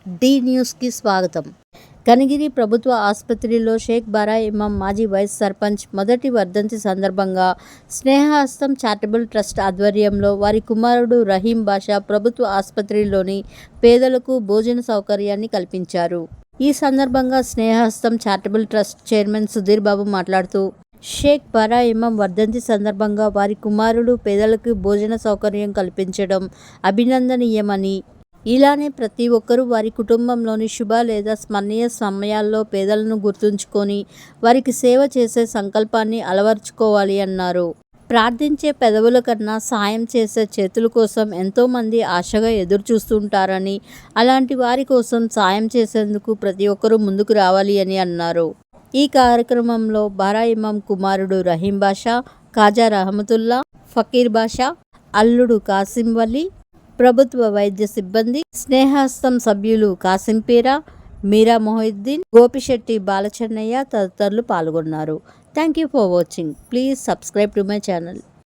D న్యూస్కి స్వాగతం. కనిగిరి ప్రభుత్వ ఆసుపత్రిలో షేక్ బారా ఇమాం మాజీ వైస్ సర్పంచ్ మొదటి వర్ధంతి సందర్భంగా స్నేహహస్తం చారిటబుల్ ట్రస్ట్ ఆధ్వర్యంలో వారి కుమారుడు రహీం బాషా ప్రభుత్వ ఆసుపత్రిలోని పేదలకు భోజన సౌకర్యాన్ని కల్పించారు. ఈ సందర్భంగా స్నేహహస్తం charitable trust chairman Sudheer Babu మాట్లాడుతూ, షేక్ బారా ఇమాం వర్ధంతి సందర్భంగా వారి కుమారుడు పేదలకు భోజన సౌకర్యం కల్పించడం అభినందనీయమని, ఇలానే ప్రతి ఒక్కరూ వారి కుటుంబంలోని శుభ లేదా స్మరణీయ సమయాల్లో పేదలను గుర్తుంచుకొని వారికి సేవ చేసే సంకల్పాన్ని అలవర్చుకోవాలి అన్నారు. ప్రార్థించే పెదవుల కన్నా సాయం చేసే చేతుల కోసం ఎంతోమంది ఆశగా ఎదురుచూస్తుంటారని, అలాంటి వారి కోసం సాయం చేసేందుకు ప్రతి ఒక్కరూ ముందుకు రావాలి అని అన్నారు. ఈ కార్యక్రమంలో బారా ఇమాం కుమారుడు రహీం బాషా, ఖాజా రహమతుల్లా, ఫకీర్ బాషా, అల్లుడు కాసిం వలి, ప్రభుత్వ వైద్య సిబ్బంది, స్నేహహస్తం సభ్యులు కాసింపీరా, మీరా మొహిద్దీన్, గోపిశెట్టి బాలచెన్నయ్య తదితరులు పాల్గొన్నారు. Thank you for watching. Please subscribe to my channel.